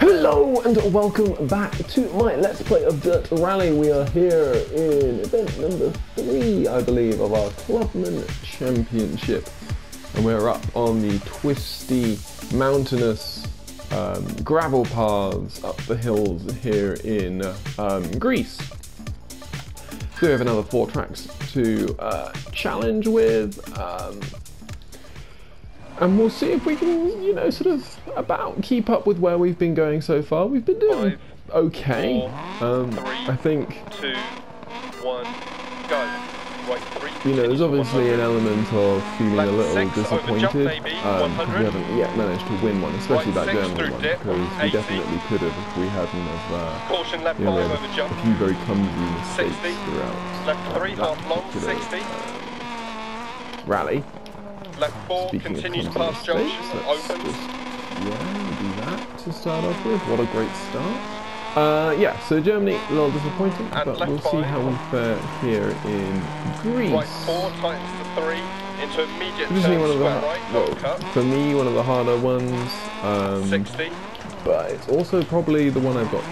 Hello and welcome back to my Let's Play of Dirt Rally. We are here in event number 3, I believe, of our Clubman Championship. And we're up on the twisty, mountainous gravel paths up the hills here in Greece. So we have another 4 tracks to challenge with. And we'll see if we can, you know, sort of about keep up with where we've been going so far. We've been doing okay. I think, 2, 1, go. Right, 3, you know, there's obviously an element of feeling a little disappointed jump, because we haven't yet managed to win one, especially that German one, because we definitely could have if we hadn't have, caution left you know, we 5 had over jump. a few very clumsy mistakes 60. throughout Left 3 that half long, particular, 60. Rally. Left 4 Speaking continues of past clumsy junction, mistakes, let's opens. just, yeah, do that to start off with. What a great start. Yeah, so Germany, a little disappointing, And but left we'll see 5. how we fare here in Greece. Right 4 tightens to 3 into immediate Traditionally turn one of the, square right, well, cut. for me, one of the harder ones. 60. But it's also probably the one I've got,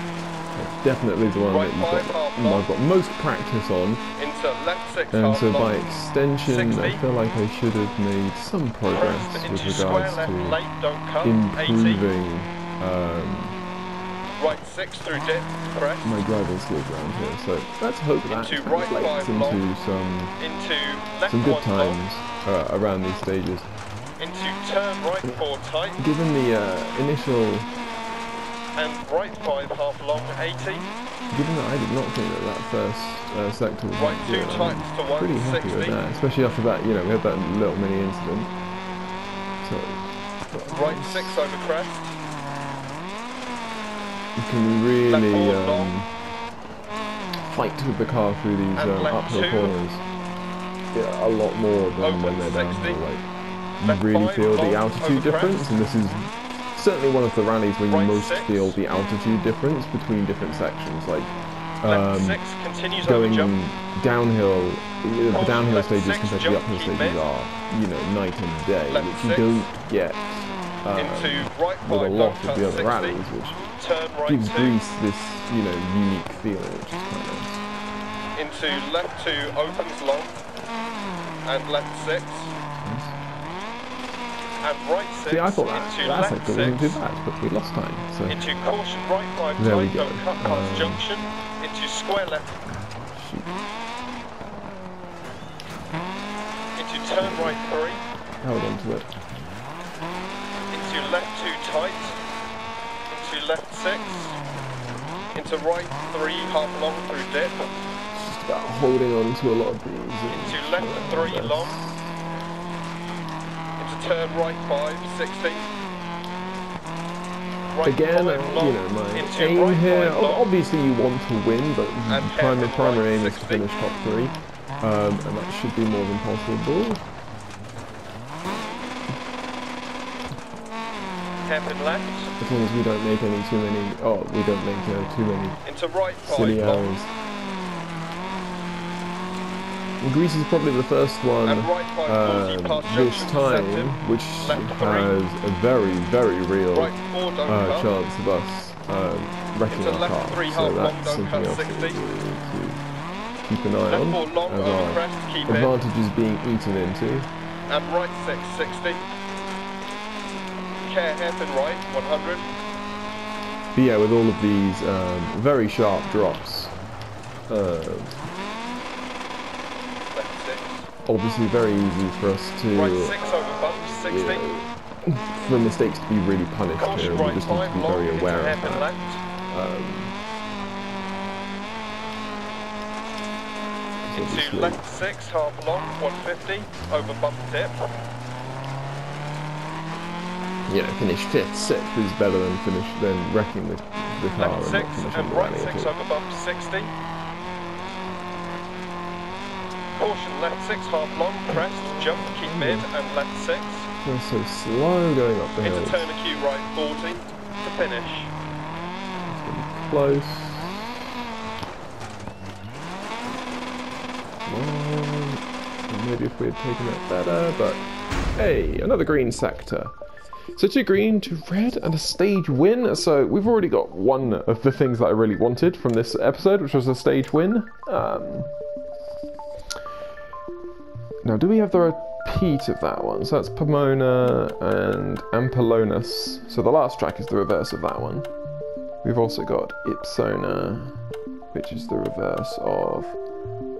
definitely the one Right that I've got most practice on. Into left 6 And half so long. by extension, 60. I feel like I should have made some progress Crest with into square regards left, to late, don't cut. 80. improving Right 6 through dip, crest. my driving skills around here. So let's hope that Into right translates 5 into long. some Into left good 1 long. times around these stages. Into turn right 4 tight. Given the initial, And right 5 half long, 80. given that I did not think that first sector was Right that 2 good, tights to 1, pretty happy 60. with that, especially after that, you know, we had that little mini incident. So, Right 6 over crest. you can really Left 4 long. fight with the car through these And left uphill 2. corners. Yeah, a lot more than Open when they're 60. downhill. Like, you Left really 5 feel the long, altitude over crest. difference, and this is certainly one of the rallies where you Right most 6. feel the altitude difference between different sections. Like Left 6 continues over going jump. downhill, the Caution, downhill left stages 6, compared to the jump, uphill keep stages mid. are, you know, night and day, Left which you 6. don't get Into right 5 with a long lot cut, of the other 60. rallies, which Turn right gives 2. Greece this, you know, unique feeling, which is quite nice. Into left 2 opens long. And left 6. And right 6 See, I thought into that left sector 6. wasn't too bad, but we lost time. So Into caution right 5 There we tight, go. don't cut past junction. Into square left. shoot. Into turn right 3. Held on to it. Into left 2 tight. Into left 6. Into right 3 half long through dip. It's just about holding on to a lot of these. Into left 3 long. Into turn right 5, 60. Right Again, 5 long. you know, my Into aim right here, 5 long. obviously you want to win, but And primary aim is to 60. finish top 3, and that should be more than possible. Hairpin left. As long as we don't make any too many, we don't make too many Into right 5 silly long. errors. And Greece is probably the first one And right 540 past this junction time, to which Left 3. has a very, very real Right 4 don't cut. chance of us wrecking Into our left car. 3 So half long, that's don't something cut, else that 60. we need to keep an eye Left on 4 long as over our crest, keep it. advantage is being eaten into. And right 6, 60. Care hairpin right, 100. But yeah, with all of these very sharp drops, Left 6. obviously very easy for us to, Right 6 over bump, 60. you know, for mistakes to be really punished here. Caution We right just need to 5 be long, very into aware of hairpin that. left. Into Obviously, left 6, half long, 150. Over bump dip. you know, finish 5th, 6th is better than wrecking the car Left and 6 not finishing and the right rally 6 at all. over bump, 60. Caution left 6, half long, crest, jump, keep mid, and left 6. We're so slow going up the Into hills. turn acute right 40 to finish. It's gonna be close. Come on. Maybe if we had taken it better, but hey, another green sector. So 2 green, 2 red, and a stage win. So we've already got one of the things that I really wanted from this episode, which was a stage win. Now, do we have the repeat of that one? So that's Pomona and Ampelonus. So the last track is the reverse of that one. We've also got Ipsona, which is the reverse of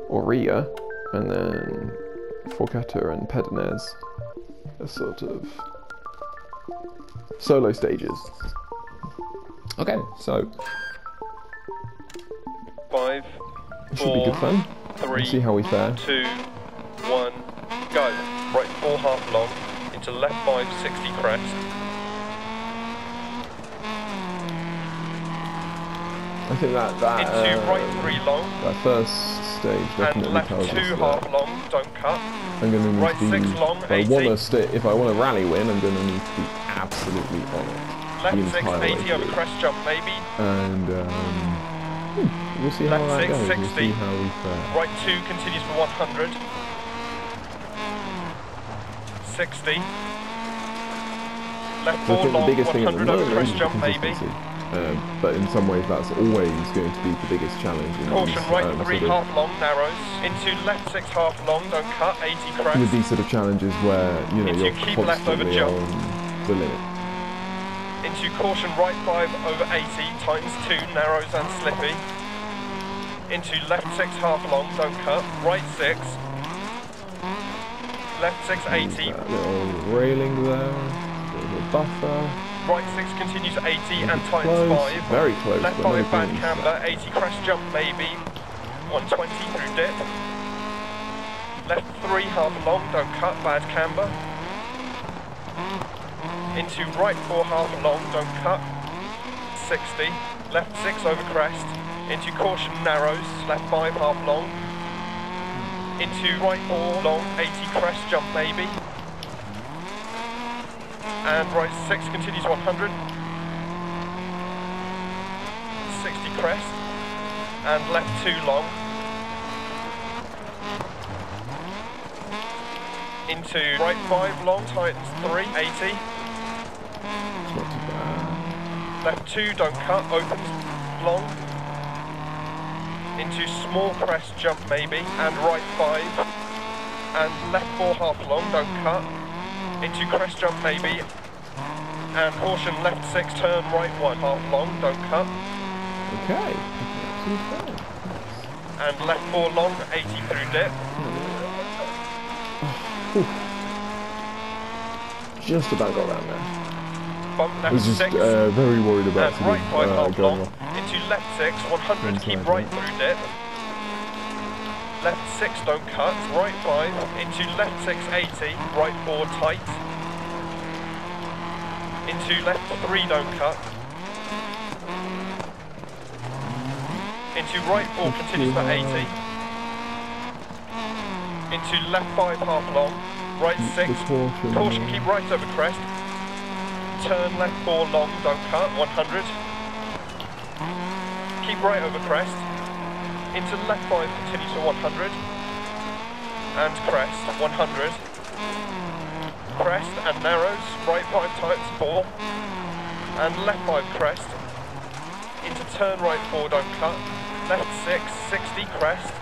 Aurea, and then Forcata and Pedernez are sort of solo stages. Okay, so 5, it should be good fun. 3, We'll see how we fare. 2, 1, go. Right 4 half long, into left 5, 60 crest. I think that Into right 3 long. That first stage definitely And left tells 2 us that half long, don't cut. I'm going to need Right to be. 6 long, if I 80. if I want to rally win, I'm going to need to be absolutely on it. Left the 6, entire way 80 over through. crest jump maybe. And we'll see how Left that 6, goes. 60. We'll see how we fare. Right 2 continues for 100. 60. Left So I 4 think the long, biggest thing at the 100 over moment crest is jump maybe. consistency. But in some ways, that's always going to be the biggest challenge. In Caution, these, right 3 sort of, half long, narrows. Into left 6 half long, don't cut, 80 crest. with these sort of challenges where Into you're keep left over constantly jump. on the limit. Into caution, right 5 over 80, times 2, narrows and slippy. Into left 6 half long, don't cut, right 6. Left 6, 80. That little railing there, a bit of a buffer. Right 6 continues 80 and Close, tightens 5. very close, Left but no 5 bad points. camber, 80 crest jump maybe. 120 through dip. Left 3 half long, don't cut, bad camber. Into right 4 half long, don't cut. 60. Left 6 over crest. Into caution narrows, left 5 half long. Into right 4 long, 80 crest jump maybe. And right 6 continues 100. 60 crest. And left 2 long. Into right 5 long, tightens 3, 80. It's not too bad. Left 2 don't cut, opens long. Into small crest jump maybe. And right 5. And left 4 half long, don't cut. Into crest jump maybe. And caution left 6, turn right 1 half long, don't cut. Okay, absolutely fine. And left 4 long, 80 through dip. Just about got around there. Bump I left was just 6. very worried about And right 5 half going long. off. Into left 6, 100, keep right through dip. Left 6 don't cut, right 5. Into left 6, 80, right 4 tight. Into left 3 don't cut. Into right 4 continues for 80. Into left 5 half long. Right 6. Caution, keep right over crest. Turn left 4 long, don't cut, 100. Keep right over crest. Into left 5 continues for 100. And crest, 100. Crest and narrows, right 5 tights 4. And left 5 crest. Into turn right 4, don't cut. Left 6, 60 crest.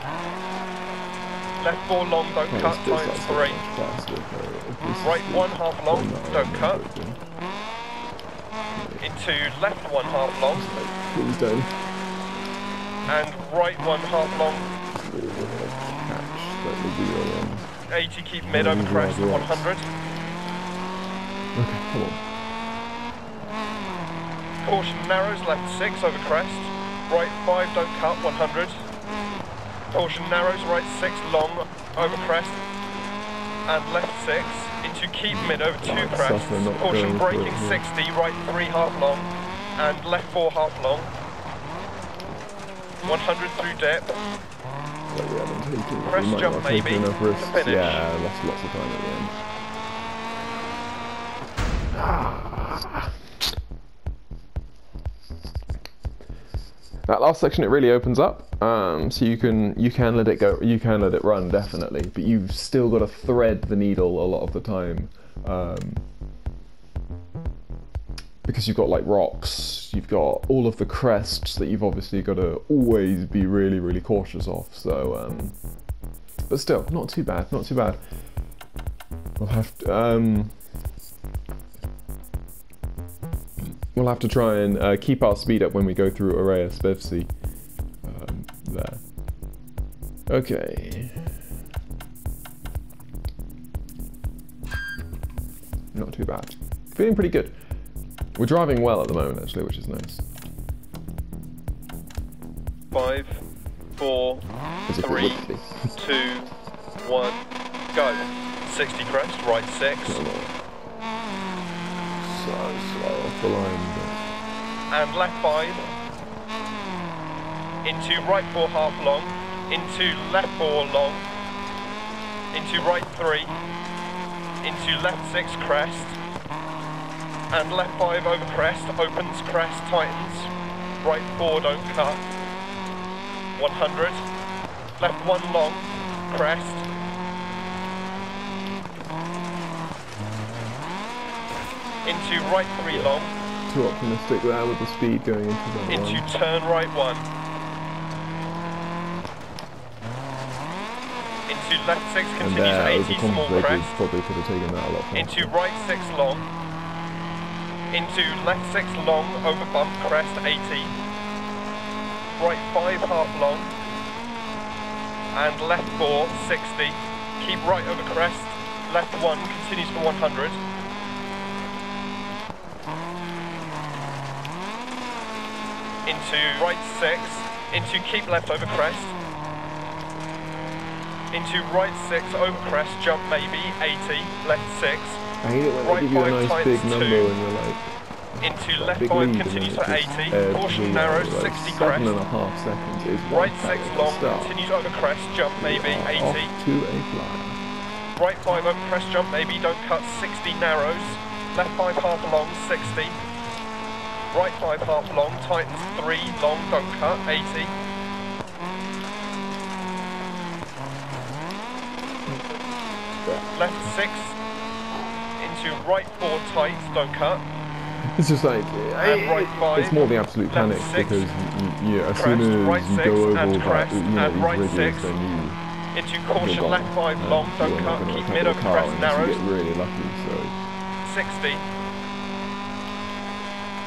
Left 4 long, don't cut, times 3. Right 1 half long, don't cut. Into left 1 half long. Please don't. And right 1 half long. Catch that the wheel 80, keep mid over crest, 100. Okay, come on. Caution narrows, left 6 over crest. Right 5, don't cut, 100. Caution narrows, right 6 long over crest. And left 6 into keep mid over 2 crest. Caution braking 60, right 3 half long. And left 4 half long. 100 through dip. Crest jump maybe to finish. Yeah, I lost lots of time at the end. That last section, it really opens up. So you can let it go, you can let it run, definitely, but you've still got to thread the needle a lot of the time. because you've got like rocks, you've got all of the crests that you've obviously got to always be really, really cautious of. So, but still, not too bad, not too bad. We'll have to try and keep our speed up when we go through Area Spivsy. There. Okay. Not too bad. Feeling pretty good. We're driving well at the moment, actually, which is nice. 5, 4, 3, 2, 1, go. 60 crest, right 6. So slow off the line. And left 5. Into right 4 half long. Into left 4 long. Into right 3. Into left 6 crest. And left 5 over crest, opens, crest, tightens. Right 4 don't cut. 100. Left 1 long, crest. Into right 3 long. Too optimistic there with the speed going into that Into one. turn right 1. Into left 6 continues 80 small crest. Probably could have taken that a lot faster. Into right 6 long. Into left 6 long over bump crest 80. Right 5 half long. And left 4 60. Keep right over crest. Left 1 continues for 100. Into right 6. Into keep left over crest. Into right 6 over crest, jump maybe, 80, left 6. I hate it when right they give you a nice big 2. number and you're like... Into left 5 continues for 80, caution narrow, 60 crest. 7.5 seconds is right 6 long, continues over crest, jump maybe, 80. Off to a fly. Right 5 over crest, jump maybe, don't cut, 60 narrows. Left 5 half long, 60. Right 5 half long, tightens 3 long, don't cut, 80. Left 6, into right 4 tight, don't cut. It's just like, and right 5, it's more the absolute panic 6, because as crest, soon as right you 6, go over and that, crest, these and right ridges, 6, then into caution, left 5 long, don't cut, keep mid over crest, narrows, you get really lucky, so... 60,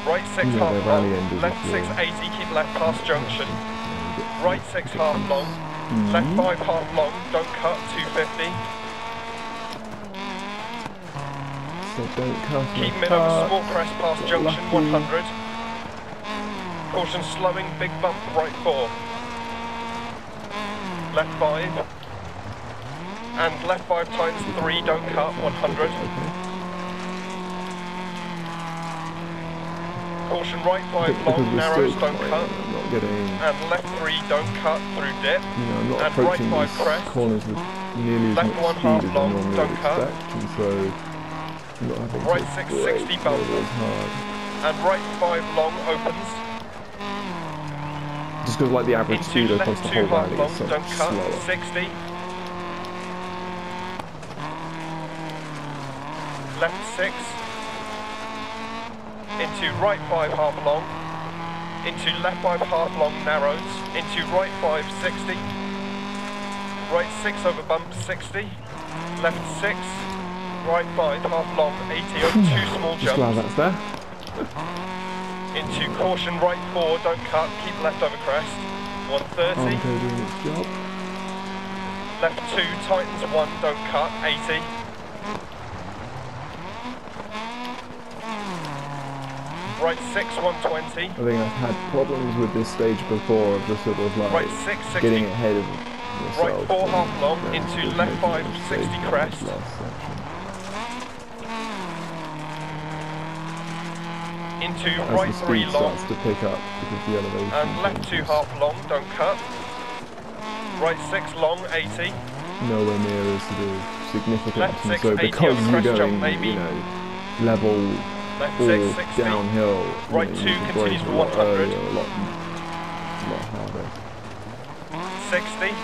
right 6 half long, left 6 80, keep left past junction, right 6 half long, left 5 half long, don't cut, 250. So don't cut. Keep mid over small crest past junction, 100. Caution slowing, big bump, right 4. Left 5. And left 5 times 3, don't cut, 100. Caution right 5 long, narrows, don't cut. And left 3, don't cut, through dip. I'm not and right 5 crest. Corners with nearly left 1 half long, don't cut. And so right 6, 60 bump. And right 5 long opens. Just because like the average into speed across left the 2 whole half valley long, is so don't much cut, slower. 60. Left 6. Into right 5 half long. Into left 5 half long narrows. Into right 5 60. Right 6 over bump 60. Left 6. Right 5 half long 80 over 2 small Just glad jumps. that's there. Into caution right 4, don't cut, keep left over crest. 130. Armco doing its job. Left 2 tightens 1, don't cut, 80. Right 6, 120. I think I've had problems with this stage before of just sort of like Right 6, 60. getting ahead of yourself. Right 4 half long, into left 5, 60 crest. Into right 3 long. Starts to pick up because the elevation. And left 2 half long, don't cut. Right 6 long, 80. Nowhere near as sort of significant. Left 6, so 80 because over you're crest going, jump, maybe. you know, level Left or 6, 60. downhill, Right you 2 can continues brake for a lot 100. earlier, a lot harder. 60.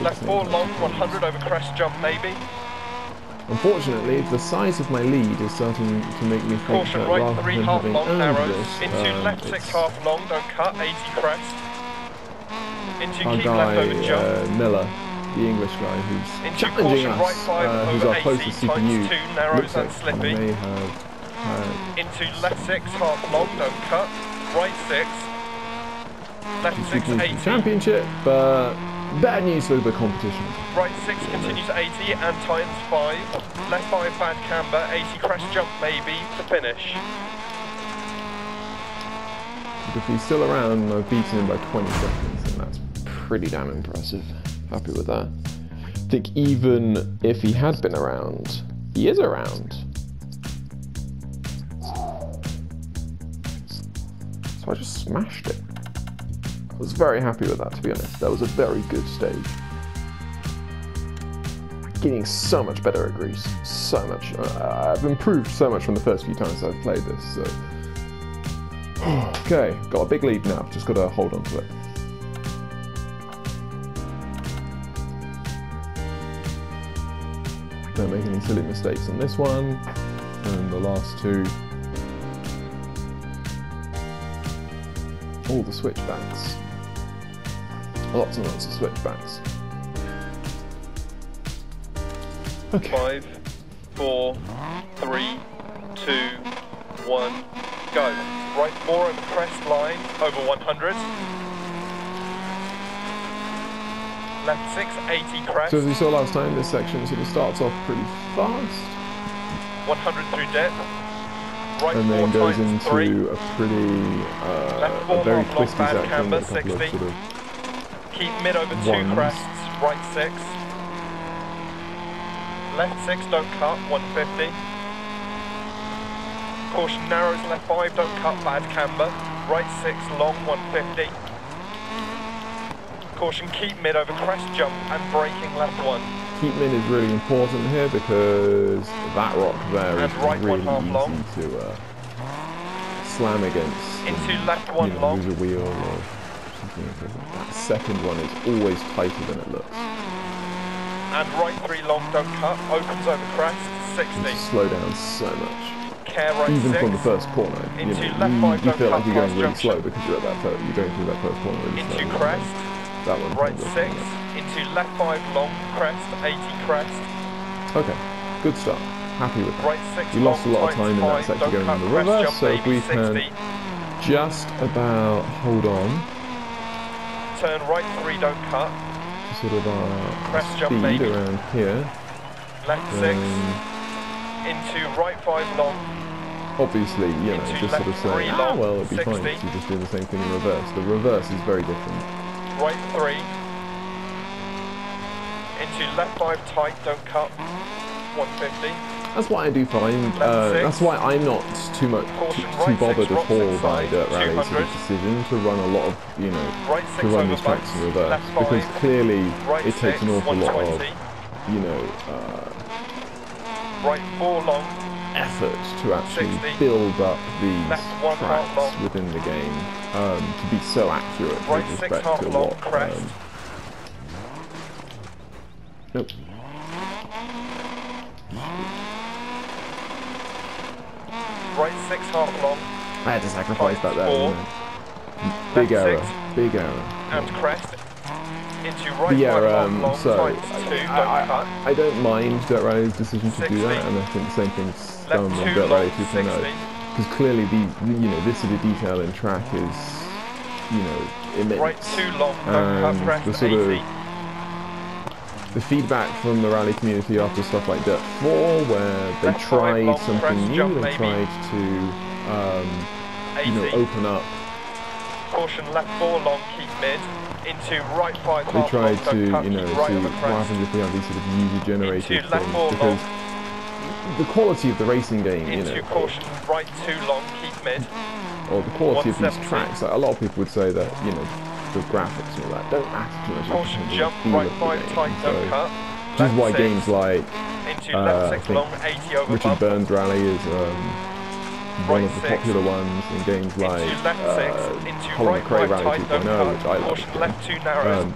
Left 4 long, 100 over crest jump maybe. Unfortunately, the size of my lead is starting to make me think Caution, that right rather 3 than half having long, earned narrows. this, Into left 6 it's half long, don't cut, 80 crest. Into our keep guy, left over jump. Miller, the English guy, who's Into challenging caution, us, right 5 who's over our 80 closest times CPU, 2, narrows looks and like slippy. may have had Into left 6 half long, don't cut. Right 6. Left 6 good news for 80. the championship, but bad news for the competition. Right 6 continues 80 and tightens 5. Left 5 bad camber, 80 crest jump maybe to finish. But if he's still around, I've beaten him by 20 seconds, and that's pretty damn impressive. Happy with that. I think even if he had been around, he is around. So I just smashed it. I was very happy with that, to be honest. That was a very good stage. Getting so much better at Greece. So much. I've improved so much from the first few times I've played this, so... Okay, got a big lead now. Just got to hold on to it. Don't make any silly mistakes on this one. And the last two. All the switchbacks. Lots and lots of switchbacks. Okay. 5, 4, 3, 2, 1, go. Right 4 over crest line, over 100. Left 6, 80 crest. So as we saw last time, this section sort of starts off pretty fast. 100 through depth. Right and 4 then goes times into 3. a pretty, Left 4 a very half long twisty bad section camber, with a couple 60. of sort of Keep mid over 2 ones. crests, right 6. Left 6, don't cut, 150. Caution narrows, left 5, don't cut, bad camber. Right 6, long, 150. Caution, keep mid over crest jump and braking left 1. Keep mid is really important here because that rock there is right really 1/2 long. easy to slam against. Into left 1 long. Lose a wheel or something. That second one is always tighter than it looks. And right 3 long, don't cut, opens over crest, 60. You slow down so much. Care right Even 6. from the first corner, Into you left 5, you don't feel cut like you're going past really slow junction. because you're going through that first corner really Into slow. crest. That one. Right 6, into left 5 long, crest, 80 crest. Okay, good start. Happy with that. Right 6 We lost a lot of long, time in that times 5, section don't going in cut, the crest reverse, jump, so if we maybe can 60. just about hold on Turn right 3, don't cut. to sort of our Crest jump, speed maybe. around here. Left 6, into right 5 long. Obviously, you know, Into just sort of left saying, 3 long, well, it'd be fine 60. if you just do the same thing in reverse. The reverse is very different. Right 3. Into left 5 tight, don't cut. 150. That's what I do find. That's why I'm not too bothered at all by Dirt Rally's sort of decision to run a lot of, you know, Right 6 to run over these tracks in bumps, reverse, left 5, because clearly right it takes 6, an awful lot of, 120. you know, Right 4 long. effort to actually 60. build up these Left 1 half tracks long. within the game to be so accurate Right with 6 respect half to long, what. crest. Nope. Right 6 half long. I had to sacrifice that there. 4. Didn't I? Big Left error. 6. Big error. And crest. Into right But 1 yeah, half long, so times 2, don't cut. I don't mind Dirt Rally's decision to do 60. that, and I think the same thing's Left done on 2 Dirt long, Rally 2.0, 60. because clearly this sort of detail in track is, you know, immense. Right 2 long, don't cut, And crest, the sort 80. of the feedback from the rally community after stuff like Dirt 4, where they Left 5 tried long, something crest new, jump, they maybe. tried to, you know, 80. open up. Caution left 4 long, keep mid. Into right 5 They half long, tried to, don't cut, you know, keep right see over what crest. happens if we have these sort of user-generated Into left things, 4 because long. the quality of the racing game, you Into know, caution right 2 long, keep mid. or the quality of these 170. tracks, like, a lot of people would say that, you know, the graphics and all that don't add too much Caution attention to the jump feel right of the 5 game. tight, So, don't cut. which is Left why 6. games like Into left 6 I long, think 80 over Richard bump. Burns Rally is one of the 6. popular ones in games like Into left 6. Into Colin right McRae 5 Rally tight, 2.0, don't cut. which I love. Caution left 2 narrows.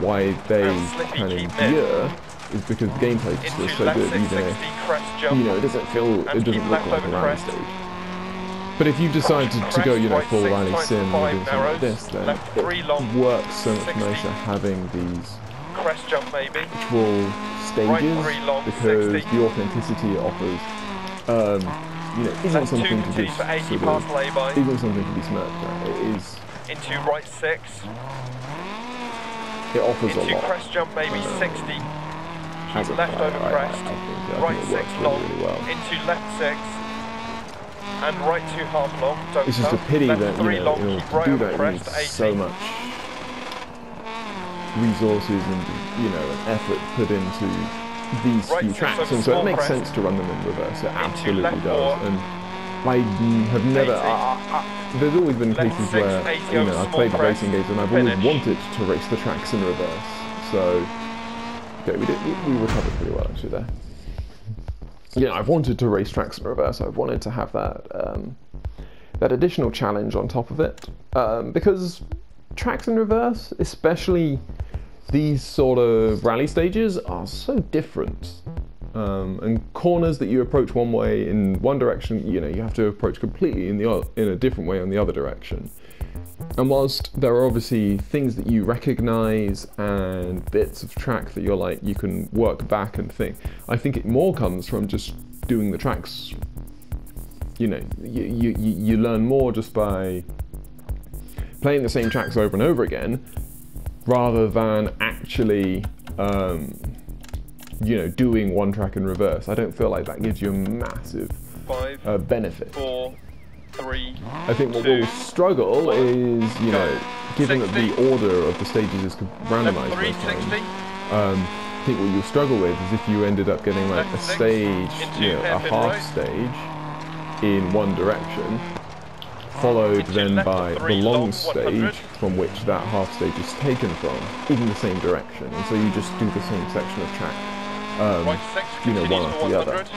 Why they And slippy, can keep mid. endure is because the gameplay just feels Into so left good. 660, crest jump. It doesn't feel, And it doesn't keep look left like a over rally crest. stage. But if you decide to go, Crest, right full 6 rally times sim or 5 doing something like narrows, this, then left 3 long, it works so much 60. nicer having these Crest jump maybe. actual stages, Right 3 long, because 60. the authenticity it offers, isn't Left 2 something to continue just for 80 sort past of, lay-by. isn't something to be smirked at. It is. Into right 6. It offers a Into lot. crest jump maybe 60. As Keep a left player, over I crest. think Right it 6 works long. really well. Into left 6. And right 2 half long. Don't It's just a cut. pity left that, 3 long, in order keep to right do over that, you need crest 80. so much resources and, an effort put into these Right few 6 tracks, over and so it small makes crest. sense to run them in reverse. It absolutely left does. 4. And I have never. 80. There's always been Left cases 6, where 80 over I've small played the crest. racing games and I've always Finish. wanted to race the tracks in reverse. So we recovered pretty well actually there. I've wanted to race tracks in reverse. I've wanted to have that additional challenge on top of it, because tracks in reverse, especially these sort of rally stages, are so different. And corners that you approach one way in one direction, you have to approach completely in a different way on the other direction. And whilst there are obviously things that you recognise and bits of track that you can work back and think, I think it more comes from just doing the tracks. You learn more just by playing the same tracks over and over again, rather than actually, doing one track in reverse. I don't feel like that gives you a massive 5, benefit. 4, 3. I think what 2, we'll struggle is, given that 60. the order of the stages is randomised Left 3, most times, 60. I think what you'll struggle with is if you ended up getting like Left a 6, stage, into a hairpin half right. stage in one direction, followed Into then left by of the 3 long long, stage 100. from which that half stage is taken from, in the same direction. And so you just do the same section of track, Right 6 continues one for after the other. 100.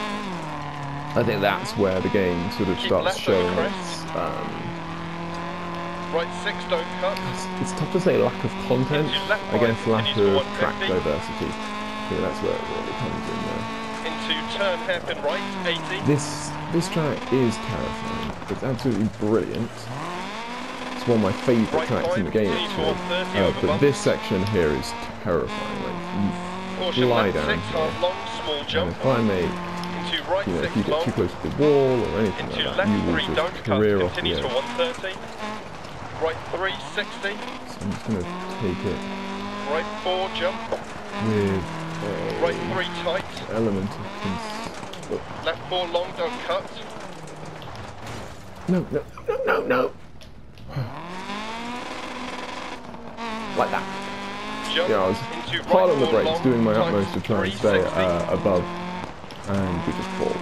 I think that's where the game sort of Keep starts left over showing crest. its, Right 6 don't cut. it's tough to say lack of content, Into left I guess 5 lack continues of to track 150. diversity. I think that's where it really comes in there. Into turn hairpin right 80. This track is terrifying. It's absolutely brilliant. It's one of my favourite Right tracks in the 5 game continues to actually. 130 over But bumps. this section here is terrifying. Like you Caution fly left down 6 here, half long small and jump. if I make, Into right if 6 you get long. too close to the wall or anything Into like that, left you will 3 just don't cut. career off the Continues edge. for 130. Right 3 60. So I'm just going to take it Right 4 jump. with Right 3 tight. element of Left 4 long don't cut. No. Like that. Jump. I was Into hard right on the 4 brakes, long doing my times utmost to try and stay 360. above, and we just fall.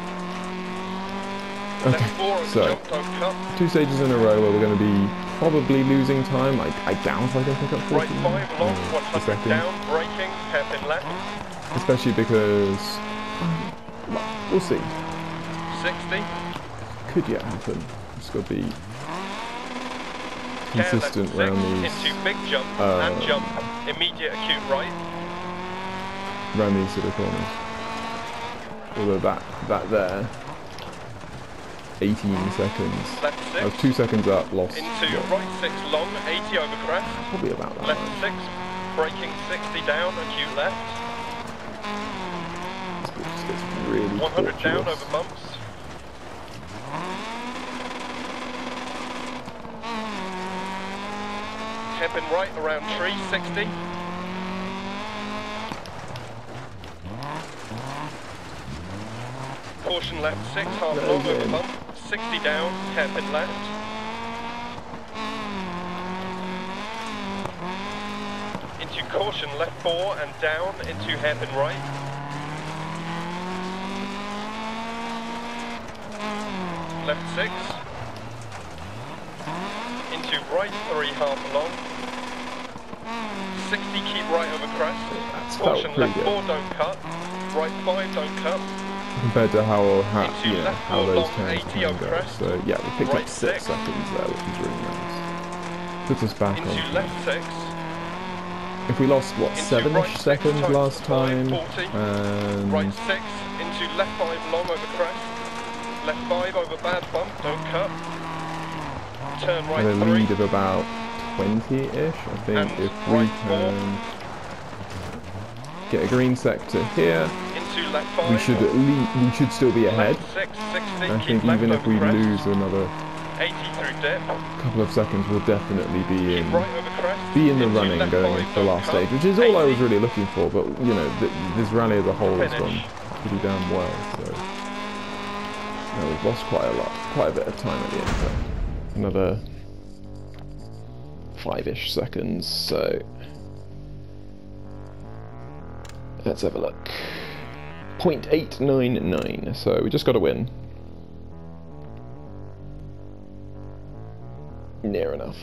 Left Okay, 4 and so jump don't cut. 2 stages in a row where we're going to be probably losing time. I doubt I can pick up 40 Right 5 long, per 100 second, down, braking, hairpin left. especially because we'll see. 60. Could yet happen. It's got to be Care left consistent 6 around these. into big jump and jump. Immediate acute right. Around these sort of corners. Although that there, 18 seconds. Left 6. I was 2 seconds up, lost. Into what, right 6 long, 80 over crest. probably about that Left much. 6, braking 60 down, acute left. It just gets really 100 down tortuous. over bumps. Hairpin right around tree, 60. Caution left 6, half That long is over in. bump. 60 down, hairpin left. Into caution left 4 and down into hairpin right. Left 6. Into right 3 half long. 60 keep right over crest. That's felt Caution pretty left good. 4 don't cut. Right 5 don't cut. Compared to how Into yeah, left how four those long, turns 80 can over go. crest. So yeah, we picked Right up 6 6. seconds there, which is really nice. Puts us back Into on. left 6. if we lost, what, Into 7-ish right 6, seconds tightens last to time, 540. and Right 6, into left 5 long over crest. Left 5 over bad bump, don't cut. Turn right a 3. lead of about 20-ish, I think, And if we right can get a green sector here. Into left 5. We should still be ahead. Left 6, 60, I keep think left even if over we crest. lose another 80 through dip. couple of seconds, we'll definitely be Keep in right over crest. the into running left going 5, into the don't last cut. stage, which is all I 80. was really looking for. But you know, this rally as a whole has Finish. gone pretty damn well. So we've lost quite a bit of time at the end. But another 5-ish seconds. So let's have a look. 0.899. So we just got to win. Near enough.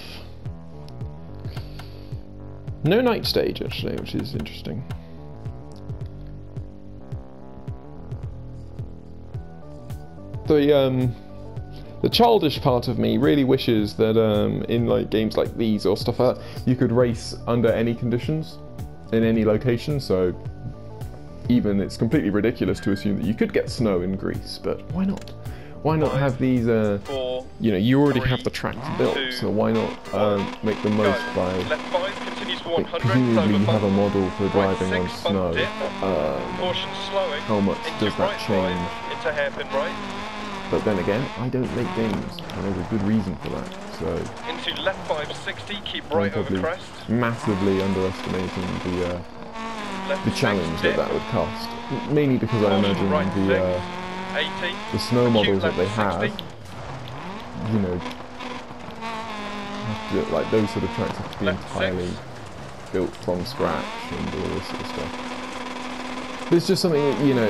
No night stage actually, which is interesting. The childish part of me really wishes that in like games like these or stuff like that, you could race under any conditions in any location. So even it's completely ridiculous to assume that you could get snow in Greece, but why not? Why not have these, you know, you already have the tracks built, so why not make the most by, presumably you have a model for driving on snow. How much does that change? But then again, I don't make games, and there's a good reason for that, so into left 560, keep right over crest. Massively underestimating the challenge that would cost, mainly because I imagine the snow models that they have, you know, have to, like those sort of tracks have to be entirely built from scratch and all this sort of stuff. But it's just something that, you know,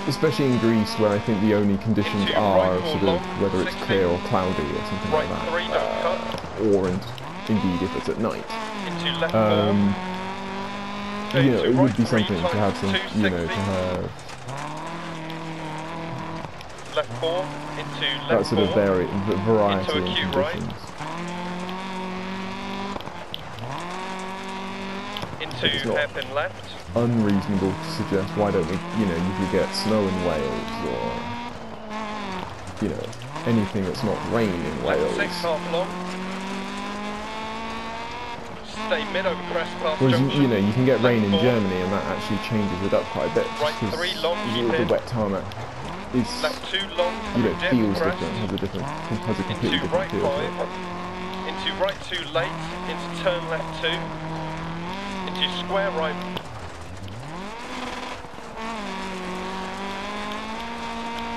especially in Greece where I think the only conditions are sort of whether it's clear or cloudy or something like that, or indeed if it's at night. You know, it would be something to have some, you know, to have left 4 into left that sort of variety of into conditions. Into hairpin left. Unreasonable to suggest why don't we, you know, you could get snow in Wales or, you know, anything that's not rain in Wales. Left 6 half long. Stay mid over crest past Whereas, junction. you know, you can get rain in Germany and that actually changes it up quite a bit. Right 3 long, keep the in. wet tarmac is, left 2 long, you know, feels crest. different, has a completely into different right feel to 5, it. into right 2 late, into turn left 2, into square right.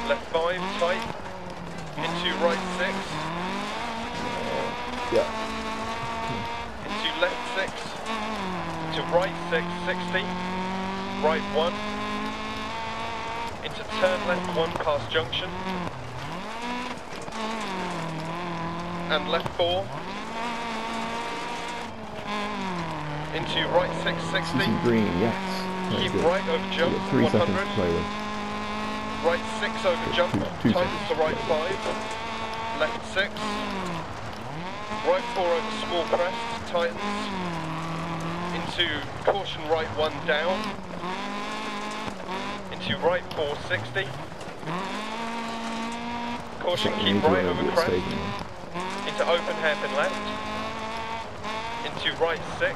Left 5 tight, into right 6. Yeah. Into left 6, into right 6, 60, right 1, into turn left 1 past junction, and left 4, into right 6, 60, Some green, yes. keep Good. right over jump, You've got 3 seconds 100, to play with. right 6 over jump, Two tightens to right 5, left 6, right 4 over small crest, tightens, into caution right 1 down, into right 4, 60, caution keep right over crest, into open hairpin left, into right 6,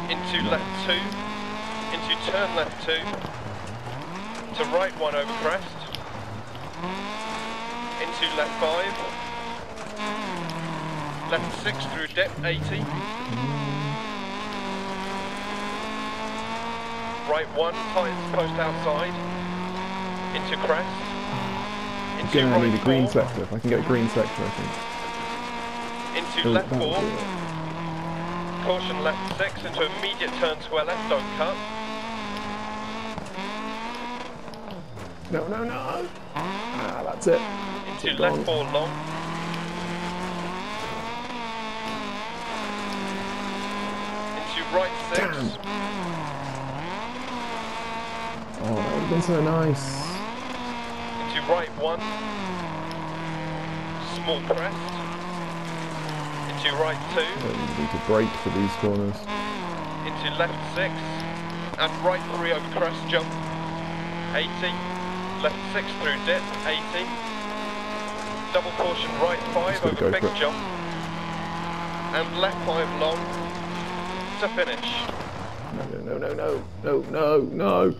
into left 2, into turn left 2, to right 1 over crest, into left 5, left 6 through dip 80, right 1 tightens post outside, into crest, into I right need a green 4, sector. If I can get a green sector, I think. into left 4, caution left 6, into immediate turn square left, don't cut. No, no, no! Ah, that's it. Into left 4 long. Into right 6. Damn. Oh, that would have been so nice. Into right 1. Small crest. into right 2. Don't need to brake for these corners. Into left 6. And right 3 over crest jump. 80. Left 6 through dip. 80. Double caution right 5 over big jump. And left 5 long to finish. No.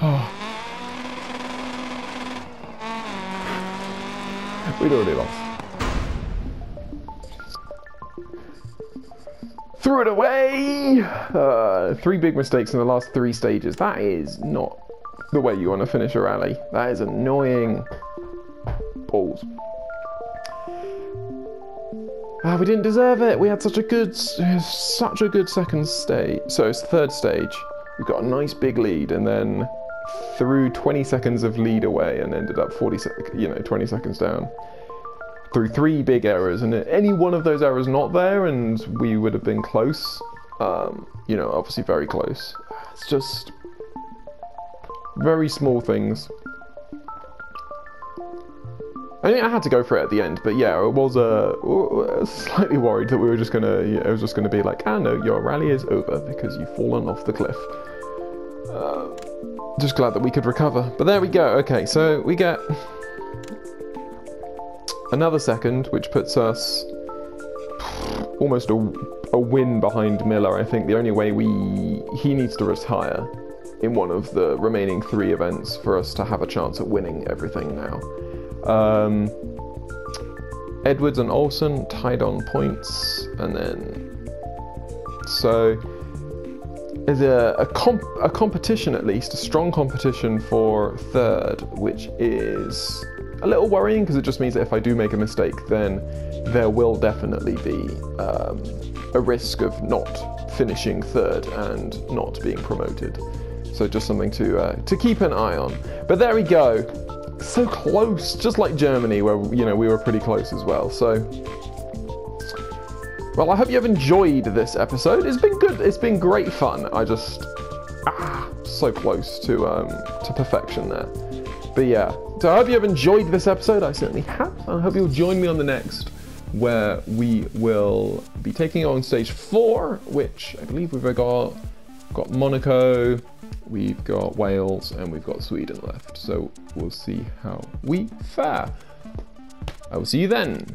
Oh. We'd already lost. Threw it away! 3 big mistakes in the last 3 stages. That is not the way you want to finish a rally. That is annoying. Balls. We didn't deserve it. We had such a good second stage. So it's third stage. We got a nice big lead, and then threw 20 seconds of lead away, and ended up 20 seconds down. Through 3 big errors, and any one of those errors not there, and we would have been close. Obviously very close. It's just very small things. I think I had to go for it at the end, but yeah, I was slightly worried that we were just gonna, it was just gonna be like, no, your rally is over because you've fallen off the cliff. Just glad that we could recover. But there we go. Okay, so we get another second, which puts us almost a win behind Miller. I think the only way he needs to retire in one of the remaining 3 events for us to have a chance at winning everything now. Edwards and Olsen tied on points, and then so there's a competition, at least a strong competition for third, which is a little worrying because it just means that if I do make a mistake, then there will definitely be a risk of not finishing third and not being promoted. So just something to keep an eye on. But there we go. So close, just like Germany, where we were pretty close as well. So, well, I hope you have enjoyed this episode. It's been good. It's been great fun. I just so close to perfection there. But yeah, so I hope you have enjoyed this episode. I certainly have. I hope you'll join me on the next, where we will be taking on stage 4, which I believe we've got Monaco, we've got Wales, and we've got Sweden left. So we'll see how we fare. I will see you then.